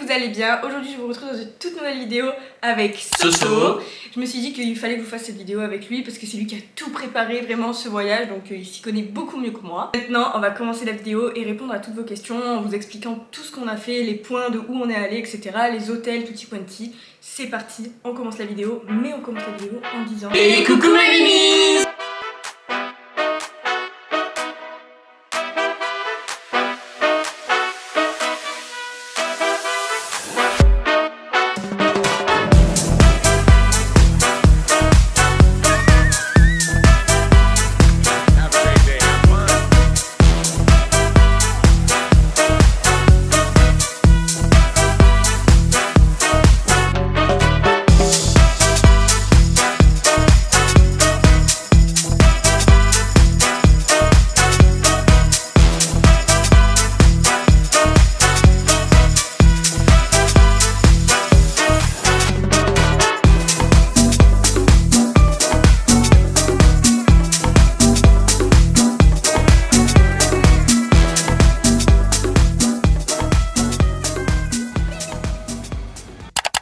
vous allez bien. Aujourd'hui je vous retrouve dans une toute nouvelle vidéo avec Soso. Soso. Je me suis dit qu'il fallait que je vous fasse cette vidéo avec lui parce que c'est lui qui a tout préparé vraiment ce voyage, donc il s'y connaît beaucoup mieux que moi. Maintenant on va commencer la vidéo et répondre à toutes vos questions en vous expliquant tout ce qu'on a fait, les points de où on est allé, etc. Les hôtels, tutti quanti. C'est parti, on commence la vidéo, mais on commence la vidéo en disant Et coucou mes minis.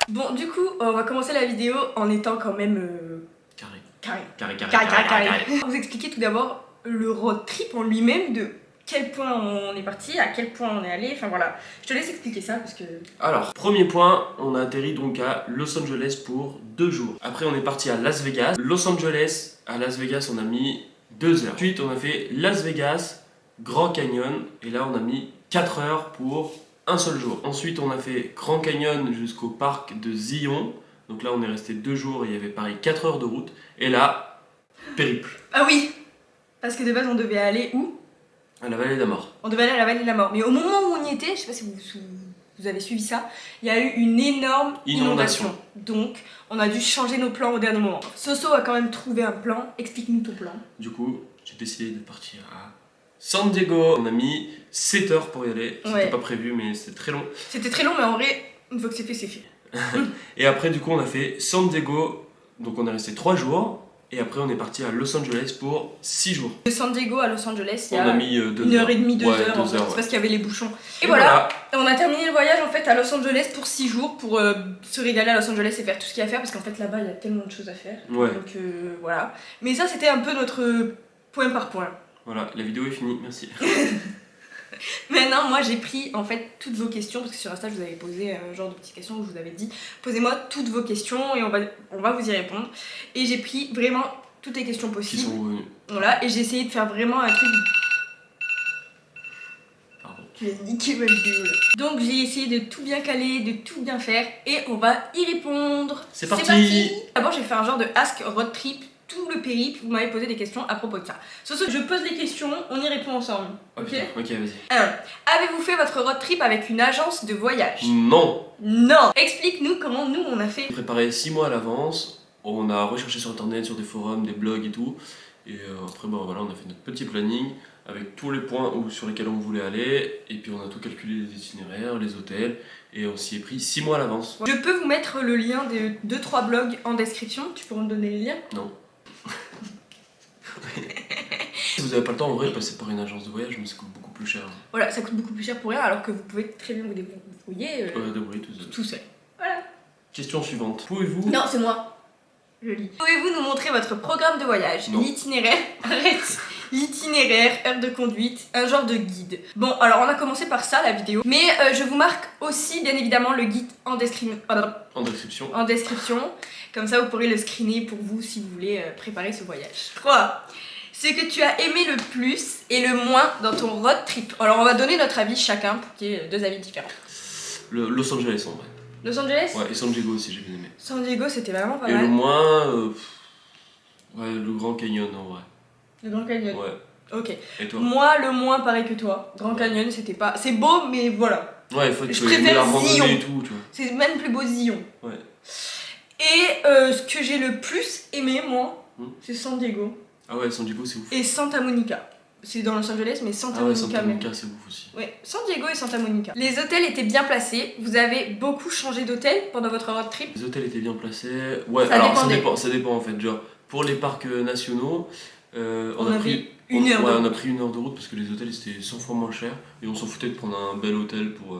Bon, du coup, on va commencer la vidéo en étant quand même carré. Vous expliquer tout d'abord le road trip en lui-même, de quel point on est parti, à quel point on est allé, enfin voilà. Je te laisse expliquer ça parce que... Alors, premier point, on a atterri donc à Los Angeles pour 2 jours. Après, on est parti à Las Vegas. Los Angeles, à Las Vegas, on a mis 2 heures. Ensuite, on a fait Las Vegas, Grand Canyon, et là, on a mis 4 heures pour un seul jour. Ensuite, on a fait Grand Canyon jusqu'au parc de Zion. Donc là, on est resté 2 jours et il y avait pareil 4 heures de route. Et là, périple. Ah oui, parce que de base on devait aller où? À la vallée de la mort. On devait aller à la vallée de la mort. Mais au moment où on y était, je sais pas si vous avez suivi ça, il y a eu une énorme inondation. Donc on a dû changer nos plans au dernier moment. Soso a quand même trouvé un plan. Explique-nous ton plan. Du coup, j'ai décidé de partir à San Diego. On a mis 7 heures pour y aller. C'était Ouais. pas prévu, mais c'était très long. C'était très long, mais en vrai, une fois que c'est fait, c'est fait. Et après, du coup, on a fait San Diego. Donc, on est resté 3 jours. Et après, on est parti à Los Angeles pour 6 jours. De San Diego à Los Angeles, il y On a a mis 2 1 heure et demie, 2 Ouais, heures. 2 En fait. heures, C'est ouais. parce qu'il y avait les bouchons. Et Et voilà. On a terminé le voyage en fait à Los Angeles pour 6 jours pour se régaler à Los Angeles et faire tout ce qu'il y a à faire parce qu'en fait là-bas il y a tellement de choses à faire. Ouais. Donc voilà. Mais ça c'était un peu notre point par point. Voilà, la vidéo est finie. Merci. Maintenant moi j'ai pris en fait toutes vos questions parce que sur Insta je vous avais posé un genre de petites questions où je vous avais dit posez-moi toutes vos questions et on va vous y répondre. Et j'ai pris vraiment toutes les questions Qui possibles. sont revenus. Voilà, et j'ai essayé de faire vraiment un truc. Pardon. Tu as niqué ma vidéo là. Donc j'ai essayé de tout bien caler, de tout bien faire et on va y répondre. C'est parti. D'abord j'ai fait un genre de ask road trip, tout le périple, vous m'avez posé des questions à propos de ça. Soso, je pose les questions, on y répond ensemble. Ok, Ok. ok, vas-y. 1. Avez-vous fait votre road trip avec une agence de voyage? Non. Non. Explique-nous comment nous on a fait. Préparé 6 mois à l'avance. On a recherché sur internet, sur des forums, des blogs et tout. Et après, bah, voilà, on a fait notre petit planning avec tous les points sur lesquels on voulait aller. Et puis on a tout calculé, les itinéraires, les hôtels. Et on s'y est pris 6 mois à l'avance. Je peux vous mettre le lien de 2-3 blogs en description, tu pourras me donner les liens? Non. Si vous avez pas le temps, en vrai, passez par une agence de voyage, mais ça coûte beaucoup plus cher. Voilà, ça coûte beaucoup plus cher pour rien alors que vous pouvez très bien vous débrouiller Débrouillez tout seul. tout seul. Voilà. Question suivante. Pouvez-vous... Non, c'est moi. Je lis. Pouvez-vous nous montrer votre programme de voyage? Non. L'itinéraire, arrête. L'itinéraire, heure de conduite, un genre de guide. Bon, alors on a commencé par ça la vidéo, mais je vous marque aussi bien évidemment le guide en description. En description. En description, comme ça vous pourrez le screener pour vous si vous voulez préparer ce voyage. 3. Ce que tu as aimé le plus et le moins dans ton road trip. Alors on va donner notre avis chacun pour qu'il y ait 2 avis différents. Los Angeles, en vrai. Los Angeles? Ouais, et San Diego aussi, j'ai bien aimé. San Diego c'était vraiment pas Et le mal. moins... ouais, le Grand Canyon, en vrai. Le Grand Canyon. Ouais. Ok. Et toi? Moi le moins pareil que toi. Grand Canyon c'était pas... C'est beau mais voilà. Ouais, il faut que Je tu aies préfère la randonnée Zion. et tout, tu vois. C'est même plus beau Zion. Ouais. Et ce que j'ai le plus aimé moi, c'est San Diego Ah ouais, San Diego, c'est ouf. et Santa Monica. C'est dans Los Angeles mais Santa Ah ouais, Monica Santa même. Monica, c'est ouf aussi. Ouais, San Diego et Santa Monica. Les hôtels étaient bien placés. Vous avez beaucoup changé d'hôtel pendant votre road trip? Les hôtels étaient bien placés. Ouais, Ça alors dépendait. ça dépend en fait. Genre, pour les parcs nationaux, On a pris une heure de ouais, route. on a pris 1 heure de route parce que les hôtels c'était 100 fois moins cher et on s'en foutait de prendre un bel hôtel pour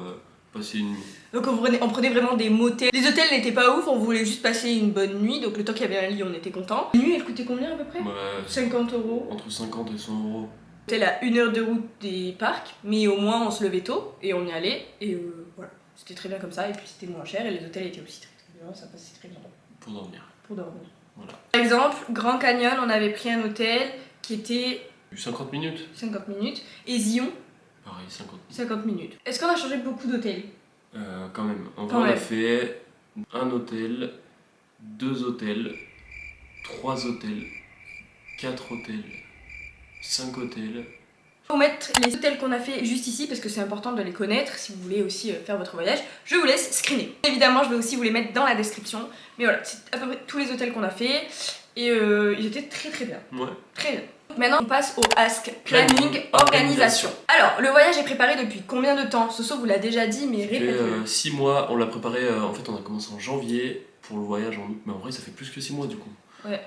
passer une nuit. Donc on prenait vraiment des motels. Les hôtels n'étaient pas ouf, on voulait juste passer une bonne nuit, donc le temps qu'il y avait un lit, on était content. La nuit, elle coûtait combien à peu près? 50 €. Entre 50 et 100 €. C'était à 1 heure de route des parcs, mais au moins on se levait tôt et on y allait, et voilà. C'était très bien comme ça, et puis c'était moins cher, et les hôtels étaient aussi très bien, ça passait très bien. Pour dormir. Pour dormir. Voilà. Par exemple, Grand Canyon, on avait pris un hôtel qui était 50 minutes. 50 minutes, et Zion, Pareil, 50 minutes. 50 minutes. Est-ce qu'on a changé beaucoup d'hôtels? Quand même. En Quand vrai, on même. a fait un hôtel, 2 hôtels, 3 hôtels, 4 hôtels, 5 hôtels. Pour mettre les hôtels qu'on a fait juste ici, parce que c'est important de les connaître si vous voulez aussi faire votre voyage, je vous laisse screener. Évidemment, je vais aussi vous les mettre dans la description, mais voilà, c'est à peu près tous les hôtels qu'on a fait, et ils étaient très très bien. Ouais. Très bien. Maintenant, on passe au Ask Planning Organisation. Alors, le voyage est préparé depuis combien de temps? Soso vous l'a déjà dit, mais Ça fait répétez-le. 6 mois, on l'a préparé, en fait on a commencé en janvier pour le voyage en août, mais en vrai ça fait plus que 6 mois du coup. Ouais.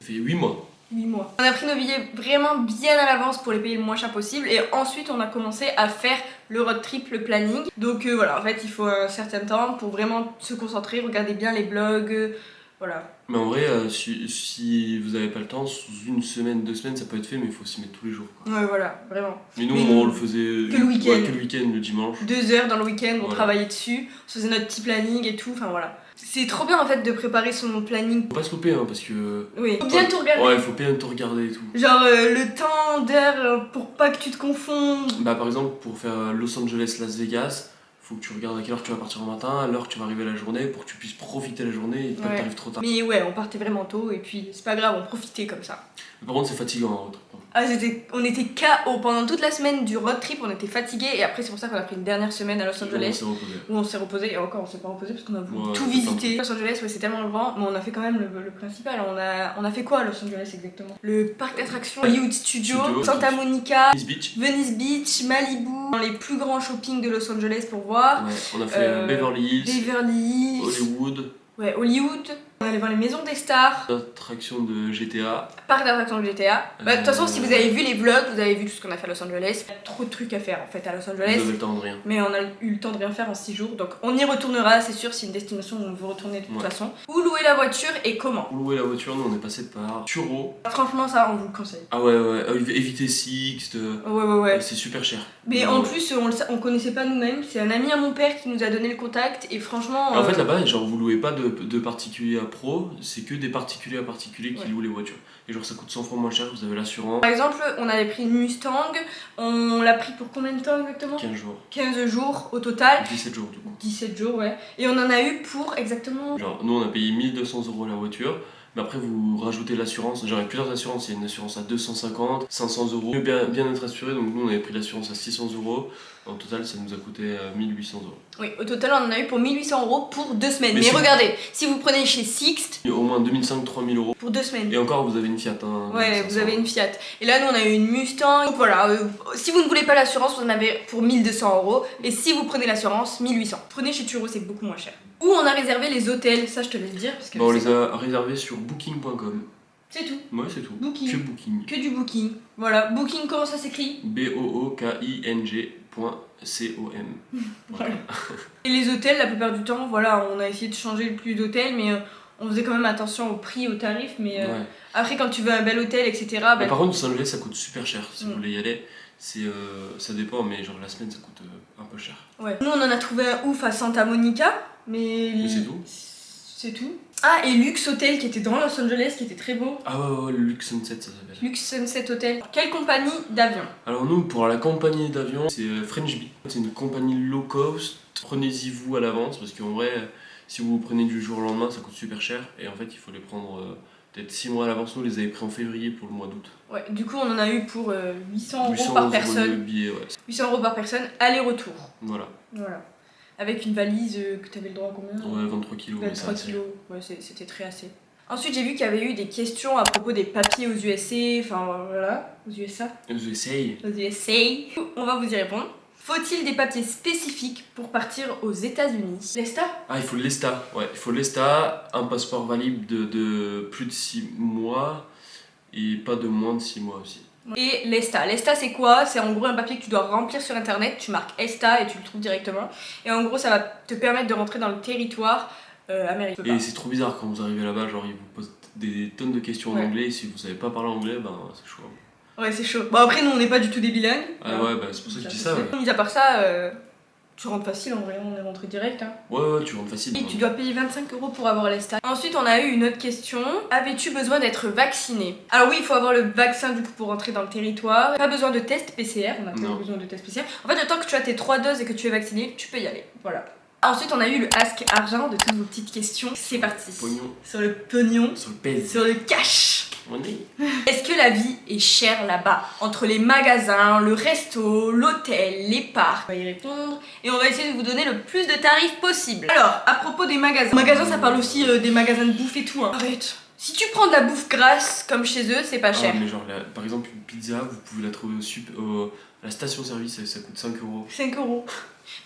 Ça fait 8 mois. 8 mois. On a pris nos billets vraiment bien à l'avance pour les payer le moins cher possible, et ensuite on a commencé à faire le road trip, le planning. Donc voilà, en fait il faut un certain temps pour vraiment se concentrer, regarder bien les blogs, voilà. Mais en vrai, si vous avez pas le temps, sous une semaine, 2 semaines ça peut être fait, mais il faut s'y mettre tous les jours, quoi. Ouais, voilà, vraiment. Mais nous Mais on le faisait que le week-end. ouais, que le week-end, le dimanche. 2 heures dans le week-end, on Voilà. travaillait dessus, on se faisait notre petit planning et tout, enfin voilà. C'est trop bien en fait de préparer son planning. Faut pas se louper hein, parce que. Oui, faut bien tout regarder. Ouais, il faut bien tout regarder et tout. Genre le temps d'heure pour pas que tu te confondes. Bah par exemple pour faire Los Angeles Las Vegas, faut que tu regardes à quelle heure tu vas partir le matin, à l'heure que tu vas arriver la journée pour que tu puisses profiter de la journée et pas que t'arrives trop tard. Mais ouais, on partait vraiment tôt et puis c'est pas grave, on profitait comme ça. Mais par contre c'est fatigant en road trip. Ah, on était KO pendant toute la semaine du road trip, on était fatigués, et après c'est pour ça qu'on a pris une dernière semaine à Los On Angeles s'est reposé. où on s'est reposé, et encore on s'est pas reposé parce qu'on a voulu Ouais, tout c'est visiter. Los Angeles, ouais, c'est tellement grand, mais on a fait quand même le principal. On a fait quoi à Los Angeles exactement? Le parc d'attractions, Hollywood Studio, Santa Monica, Venice Beach, Malibu, dans les plus grands shoppings de Los Angeles pour voir. Ouais, on a fait Beverly Hills, Hollywood. Ouais, Hollywood. On allait voir les maisons des stars. L'attraction de GTA. Parc d'attractions de GTA. Bah, de toute façon, si vous avez vu les vlogs, vous avez vu tout ce qu'on a fait à Los Angeles. Il y a trop de trucs à faire en fait à Los Angeles. Vous avez le temps de rien. Mais on a eu le temps de rien faire en 6 jours. Donc on y retournera, c'est sûr, c'est une destination où on veut retourner de toute façon. Où louer la voiture et comment? Pour louer la voiture, nous on est passé par Turo. Franchement, ça, on vous le conseille. Ah ouais, évitez Sixt. Ouais. C'est super cher. Mais en plus, on connaissait pas nous-mêmes. C'est un ami à mon père qui nous a donné le contact. Et franchement. En fait, là-bas, genre, vous louez pas de particulier à pro, c'est que des particuliers à particuliers qui louent les voitures. Et genre, ça coûte 100 fois moins cher, vous avez l'assurance. Par exemple, on avait pris une Mustang. On l'a pris pour combien de temps exactement? 15 jours. 15 jours au total. 17 jours du coup. 17 jours, ouais. Et on en a eu pour exactement. Genre, nous on a payé 1200 € la voiture. Mais après, vous rajoutez l'assurance. Genre, il y a plusieurs assurances. Il y a une assurance à 250, 500 €. Bien être assuré, donc nous on avait pris l'assurance à 600 €. En total, ça nous a coûté 1800 €. Oui, au total, on en a eu pour 1800 € pour 2 semaines. Mais si regardez, si vous prenez chez Sixt. Au moins 2500-3000 € Pour 2 semaines. Et encore, vous avez une Fiat. Hein, ouais, vous avez une Fiat. Et là, nous on a eu une Mustang. Donc voilà, si vous ne voulez pas l'assurance, vous en avez pour 1200 €. Et si vous prenez l'assurance, 1800. Prenez chez Turo, c'est beaucoup moins cher. Où on a réservé les hôtels, ça je te laisse dire. Parce que on les a réservés sur booking.com. C'est tout. Ouais, c'est tout. Booking. Que Booking. Que du Booking. Voilà, Booking, comment ça s'écrit? BOOKING.com. Voilà. Et les hôtels, la plupart du temps, voilà, on a essayé de changer le plus d'hôtels, mais on faisait quand même attention au prix, au tarif. Mais après, quand tu veux un bel hôtel, etc. Mais par contre, Los Angeles, ça coûte super cher. Si vous voulez y aller, ça dépend, mais genre la semaine, ça coûte un peu cher. Ouais. Nous, on en a trouvé un ouf à Santa Monica, mais c'est tout. C'est tout. Ah, et Lux Hotel qui était dans Los Angeles, qui était très beau. Ah ouais, le Lux Sunset, ça s'appelle. Lux Sunset Hotel. Quelle compagnie d'avion? Alors nous, pour la compagnie d'avion, c'est French Bee. C'est une compagnie low cost. Prenez-y vous à l'avance, parce qu'en vrai, si vous prenez du jour au lendemain, ça coûte super cher. Et en fait, il faut les prendre peut-être 6 mois à l'avance. Nous, on les avait pris en février pour le mois d'août. Ouais, du coup, on en a eu pour 800 € par personne. Le billet, ouais. 800 € par personne, aller-retour. Voilà. Avec une valise que tu avais le droit à combien? Ouais, 23 kilos. 23 kilos, ouais, c'était très assez. Ensuite, j'ai vu qu'il y avait eu des questions à propos des papiers aux USA, enfin voilà, aux USA. Aux USA. Aux USA. On va vous y répondre. Faut-il des papiers spécifiques pour partir aux États-Unis? L'ESTA? Ah, il faut l'ESTA. Ouais, il faut l'ESTA, un passeport valide de plus de 6 mois et pas de moins de 6 mois aussi. Et l'ESTA. L'ESTA c'est quoi? C'est en gros un papier que tu dois remplir sur internet, tu marques ESTA et tu le trouves directement. Et en gros ça va te permettre de rentrer dans le territoire américain. Et c'est trop bizarre quand vous arrivez là-bas, genre ils vous posent des tonnes de questions en anglais et si vous savez pas parler anglais, ben c'est chaud. Ouais c'est chaud. Bon après nous on n'est pas du tout des bilingues. Ah ouais, bah c'est pour ça que je dis ça. Ouais. Mis à part ça, tu rentres facile en vrai, on est rentré direct. Hein. Ouais, tu rentres facile. Et tu dois payer 25 € pour avoir l'ESTA. Ensuite, on a eu une autre question. Avais-tu besoin d'être vacciné? Alors oui, il faut avoir le vaccin du coup pour rentrer dans le territoire. Pas besoin de test PCR, on a pas besoin de test PCR. En fait, le temps que tu as tes 3 doses et que tu es vacciné, tu peux y aller. Voilà. Ensuite, on a eu le Ask Argent de toutes vos petites questions. C'est parti. Pognon. Sur le pognon. Sur le pèse. Sur le cash. On est. Est-ce que la vie est chère là-bas? Entre les magasins, le resto, l'hôtel, les parcs. On va y répondre et on va essayer de vous donner le plus de tarifs possible. Alors, à propos des magasins. Magasins, ça parle aussi des magasins de bouffe et tout. Hein. Arrête. Si tu prends de la bouffe grasse comme chez eux, c'est pas cher. Mais genre, par exemple, une pizza, vous pouvez la trouver à la station-service, ça coûte 5 €. 5 €.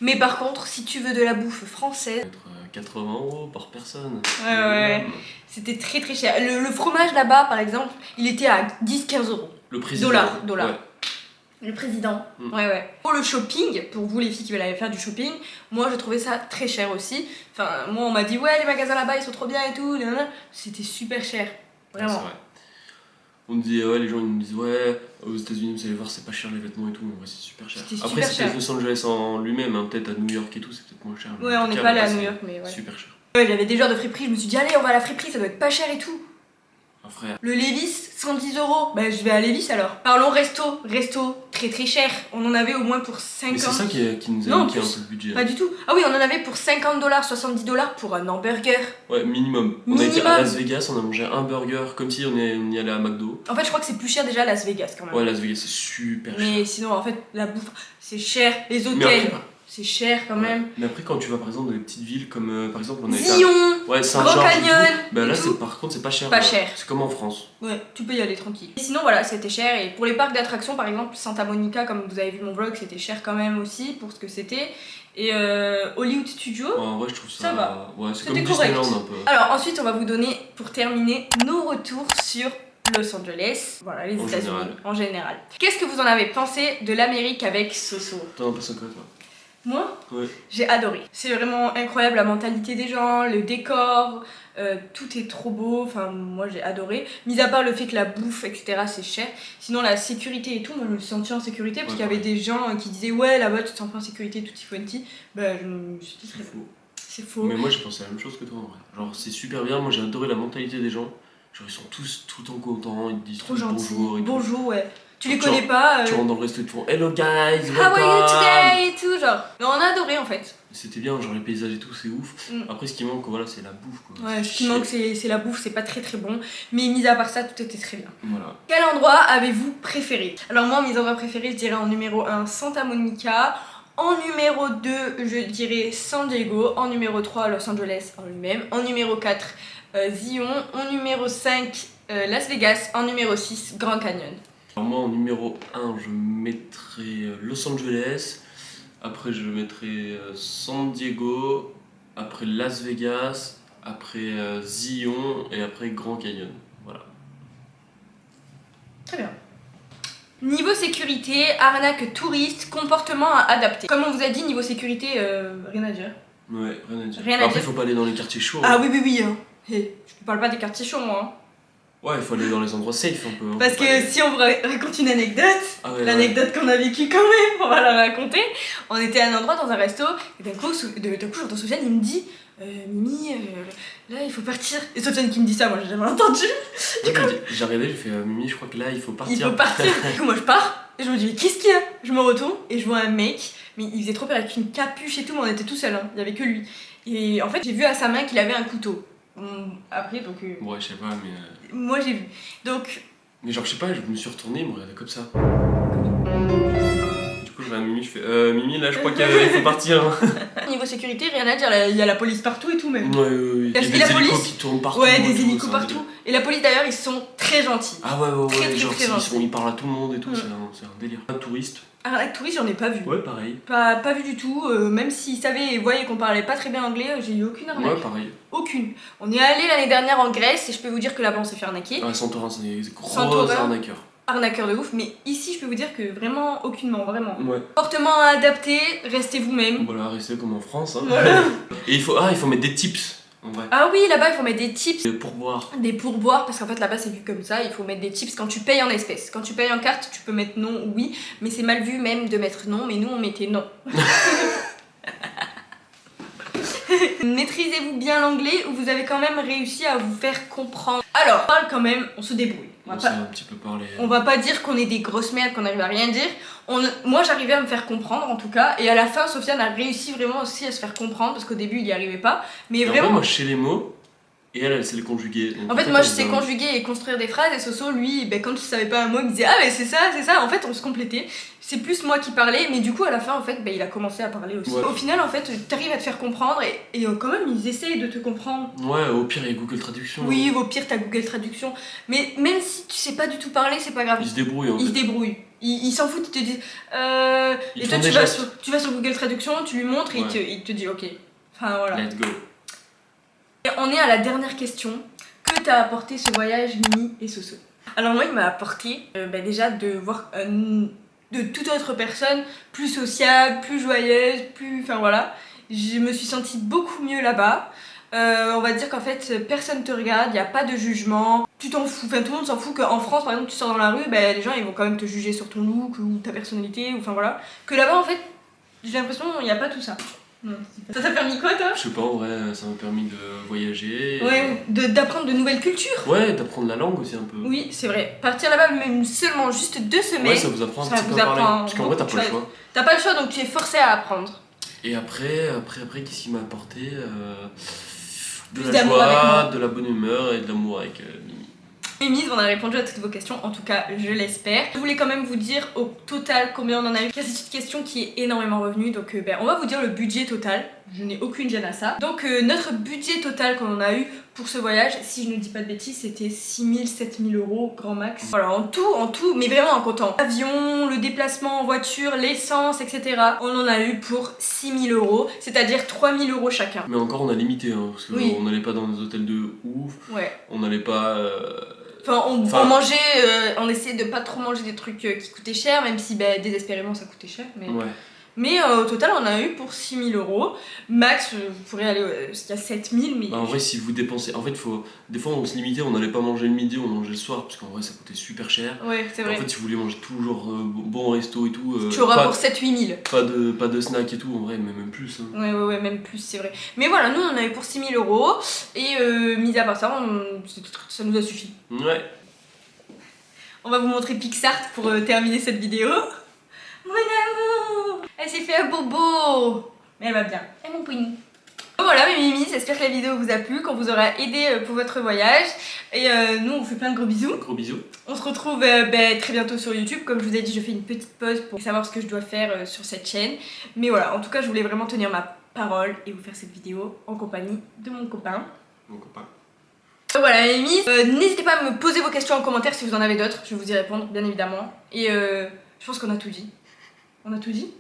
Mais par contre, si tu veux de la bouffe française... 80 € par personne. Ouais. C'était très très cher. Le fromage là-bas, par exemple, il était à 10-15 €. Le président. Dollar. Ouais. Le président. Ouais. Pour le shopping, pour vous les filles qui veulent aller faire du shopping, moi je trouvais ça très cher aussi. Enfin, moi on m'a dit ouais, les magasins là-bas ils sont trop bien et tout. C'était super cher. Vraiment. Ouais, c'est vrai. On me dit, les gens ils nous disent, ouais, aux États-Unis vous allez voir, c'est pas cher les vêtements et tout, mais en vrai c'est super cher. Après, c'est peut-être Los Angeles en lui-même, hein, peut-être à New York et tout, c'est peut-être moins cher. Ouais, on n'est pas allé à New York, mais ouais. Super cher. Ouais, j'avais des genres de friperie, je me suis dit, allez, on va à la friperie, ça doit être pas cher et tout. Frère. Le Levi's, 110 €. Bah, je vais à Levi's alors. Parlons resto. Resto, très très cher. On en avait au moins pour 50. Mais c'est ça qui nous a niqué un peu le budget. Pas du tout. Ah oui, on en avait pour 50 $, 70 $ pour un hamburger. Ouais, minimum. On a été à Las Vegas, on a mangé un burger comme si on y allait à McDo. En fait, je crois que c'est plus cher déjà à Las Vegas quand même. Ouais, Las Vegas c'est super cher. Mais sinon, en fait, la bouffe, c'est cher. Les hôtels, c'est cher quand même. Mais après, quand tu vas par exemple dans des petites villes comme par exemple on a été Zion, Saint-Georges, Grand Canyon. Bah là, par contre, c'est pas cher. Pas cher. C'est comme en France. Ouais, tu peux y aller tranquille. Et sinon, voilà, c'était cher. Et pour les parcs d'attractions, par exemple, Santa Monica, comme vous avez vu mon vlog, c'était cher quand même aussi pour ce que c'était. Et Hollywood Studios, ouais, en vrai, je trouve ça va. Ouais, c'est comme Disneyland un peu. Alors, ensuite, on va vous donner, pour terminer, nos retours sur Los Angeles, voilà, les États-Unis en général. Qu'est-ce que vous en avez pensé de l'Amérique avec Soso? T'en as pensé quoi, toi? Moi, ouais. J'ai adoré. C'est vraiment incroyable la mentalité des gens, le décor, tout est trop beau. Enfin, moi j'ai adoré. Mis à part le fait que la bouffe, etc., c'est cher. Sinon, la sécurité et tout, moi je me suis sentie en sécurité parce qu'il y avait des gens qui disaient ouais, là-bas tu te sens pas en sécurité, tutti quanti. Bah, je me suis dit c'est faux. C'est faux. Mais moi j'ai pensé la même chose que toi en vrai. Genre, c'est super bien. Moi j'ai adoré la mentalité des gens. Genre, ils sont tous tout le temps contents, ils te disent trop gentils. Bonjour. Et bonjour, ouais. Tu les connais pas. Tu rentres dans le resto et te font Hello guys, welcome. How are you today et tout, genre. Mais on a adoré en fait. C'était bien, genre les paysages et tout, c'est ouf. Après, ce qui manque, voilà, c'est la bouffe quoi. Ouais, ce qui manque, c'est la bouffe, c'est pas très très bon. Mais mis à part ça, tout était très bien. Voilà. Quel endroit avez-vous préféré? Alors, moi, mes endroits préférés, je dirais en numéro 1, Santa Monica. En numéro 2, je dirais San Diego. En numéro 3, Los Angeles en lui-même. En numéro 4, Zion. En numéro 5, Las Vegas. En numéro 6, Grand Canyon. Alors moi en numéro 1 je mettrais Los Angeles, après je mettrais San Diego, après Las Vegas, après Zion et après Grand Canyon. Voilà. Très bien. Niveau sécurité, arnaque touriste, comportement à adapter. Comme on vous a dit, niveau sécurité, rien à dire. Ouais, rien à dire. Rien à après dire. faut pas aller dans les quartiers chauds. Ah oui. Hein. Hey, je parle pas des quartiers chauds moi. Hein. Ouais, il faut aller dans les endroits safe un peu. Hein, parce que si on vous raconte une anecdote, l'anecdote qu'on a vécue quand même, on va la raconter. On était à un endroit dans un resto, et d'un coup, j'entends Sofiane, il me dit Mimi, là il faut partir. Et Sofiane qui me dit ça, moi j'ai jamais entendu. J'ai regardé, j'ai fait Mimi, je crois que là il faut partir. Il faut partir. Du coup, moi je pars, et je me dis mais qu'est-ce qu'il y a? Je me retourne, et je vois un mec, mais il faisait trop peur avec une capuche et tout, mais on était tout seul, hein. Il y avait que lui. Et en fait, j'ai vu à sa main qu'il avait un couteau. Après, donc. Ouais, je sais pas, mais. Moi j'ai vu. Donc. Mais genre, je sais pas, je me suis retourné, il me regardait comme ça. Du coup, je vais à Mimi, je fais Mimi, là, je crois qu'il faut partir. Niveau sécurité, rien à dire, il y a la police partout et tout, même. Ouais. Il y a des hélicos qui tournent partout. Ouais, des hélicos partout. Et la police d'ailleurs, ils sont très gentils. Ah ouais, très, genre, très gentils. ils parlent à tout le monde et tout, c'est un délire. Un touriste. Arnaque touriste, j'en ai pas vu. Ouais, pareil. Pas vu du tout, même s'ils savaient et voyaient qu'on parlait pas très bien anglais, j'ai eu aucune arnaque. Ouais, pareil. Aucune. On est allé l'année dernière en Grèce et je peux vous dire que là-bas on s'est fait arnaquer. Ouais, Santorin, c'est des gros arnaqueurs. arnaqueurs de ouf, mais ici je peux vous dire que vraiment aucunement, vraiment. Ouais. Comportement adapté, restez vous-même. Voilà, restez comme en France. Hein. Voilà. Et il faut mettre des tips en vrai. Ah oui, là-bas il faut mettre des tips. Des pourboires. Des pourboires, parce qu'en fait là-bas c'est vu comme ça, il faut mettre des tips quand tu payes en espèces. Quand tu payes en carte, tu peux mettre non ou oui, mais c'est mal vu même de mettre non, mais nous on mettait non. Maîtrisez-vous bien l'anglais ou vous avez quand même réussi à vous faire comprendre? Alors, on parle quand même, on se débrouille. On sait un petit peu parler. On va pas dire qu'on est des grosses merdes, qu'on arrive à rien dire. Moi j'arrivais à me faire comprendre en tout cas, et à la fin Sofiane a réussi vraiment aussi à se faire comprendre, parce qu'au début il y arrivait pas. Mais Et vraiment... en vrai, moi je sais les mots, et elle sait les conjuguer. Donc, En fait, moi je sais conjuguer et construire des phrases, et Soso lui, ben, quand il savait pas un mot, il me disait ah mais c'est ça, c'est ça. En fait on se complétait. C'est plus moi qui parlais, mais du coup à la fin en fait ben, il a commencé à parler aussi. Ouais. Au final en fait t'arrives à te faire comprendre, et quand même ils essayent de te comprendre. Ouais, au pire il y a Google Traduction. Oui, au pire t'as Google Traduction, mais même si tu sais pas du tout parler, c'est pas grave. Ils se débrouillent en fait. Ils se débrouillent. Ils s'en foutent, ils te disent Ils et toi font tu des vas, gestes. tu vas sur Google Traduction, tu lui montres et Ouais. il te dit ok. Enfin voilà. Let's go. Et on est à la dernière question. Que t'a apporté ce voyage, Mimi et Soso? Alors moi il m'a apporté déjà de voir de toute autre personne plus sociable, plus joyeuse, plus... Enfin voilà. Je me suis sentie beaucoup mieux là-bas. On va dire qu'en fait personne te regarde, il n'y a pas de jugement, tu t'en fous, enfin tout le monde s'en fout. Qu'en France par exemple tu sors dans la rue, les gens ils vont quand même te juger sur ton look ou ta personnalité, ou enfin voilà. Que là-bas en fait j'ai l'impression qu'il n'y a pas tout ça. Non, ça t'a permis quoi toi? Je sais pas, en vrai, ça m'a permis de voyager. Ouais, d'apprendre de nouvelles cultures. Ouais, d'apprendre la langue aussi un peu. Oui, c'est vrai. Partir là-bas même seulement juste 2 semaines. Ouais, ça vous apprend un ça petit vous peu à parler. apprend Parce qu'en vrai, t'as beaucoup pas de le choses. choix. T'as pas le choix donc tu es forcé à apprendre. Et après, qu'est-ce qu'il m'a apporté de Plus la d'amour avec joie, moi. de la bonne humeur et de l'amour avec Mimi. Mimi, on a répondu à toutes vos questions, en tout cas je l'espère. Je voulais quand même vous dire au total combien on en a eu. C'est une question qui est énormément revenue, donc on va vous dire le budget total. Je n'ai aucune gêne à ça. Donc notre budget total qu'on en a eu pour ce voyage, si je ne dis pas de bêtises, c'était 6 000, 7 000 euros grand max. Voilà, en tout, mais vraiment en comptant l'avion, le déplacement en voiture, l'essence, etc. On en a eu pour 6 000 euros, c'est-à-dire 3 000 euros chacun. Mais encore, on a limité, hein, parce qu'on Oui. n'allait pas dans des hôtels de ouf. Ouais. On n'allait pas. Enfin, on mangeait, on essayait de pas trop manger des trucs qui coûtaient cher, même si désespérément ça coûtait cher. Mais au total, on a eu pour 6 000 euros. Max, vous pourrez aller jusqu'à 7 000. Mais... en vrai, si vous dépensez. En fait, des fois, on se limitait, on n'allait pas manger le midi, on mangeait le soir, parce qu'en vrai, ça coûtait super cher. Ouais, c'est vrai. En fait, si vous voulez manger toujours bon resto et tout. Tu auras pour 7-8 000. Pas de snack et tout, en vrai, mais même plus. Hein. Ouais, même plus, c'est vrai. Mais voilà, nous, on a eu pour 6 000 euros. Et mis à part ça, ça nous a suffi. Ouais. On va vous montrer Pixar pour terminer cette vidéo. Mon amour! Elle s'est fait un bobo! Mais elle va bien. Et mon pouigny. Voilà mes mimis, j'espère que la vidéo vous a plu, qu'on vous aura aidé pour votre voyage. Et nous, on vous fait plein de gros bisous. Gros bisous. On se retrouve très bientôt sur YouTube. Comme je vous ai dit, je fais une petite pause pour savoir ce que je dois faire sur cette chaîne. Mais voilà, en tout cas, je voulais vraiment tenir ma parole et vous faire cette vidéo en compagnie de mon copain. Mon copain. Voilà les mimis, n'hésitez pas à me poser vos questions en commentaire si vous en avez d'autres, je vais vous y répondre bien évidemment. Et je pense qu'on a tout dit. On a tout dit?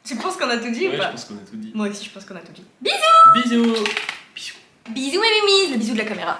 Tu penses qu'on a tout dit ou Ouais, pas? je pense qu'on a tout dit. Moi aussi je pense qu'on a tout dit. Bisous. Bisous mes mimis, le bisou de la caméra.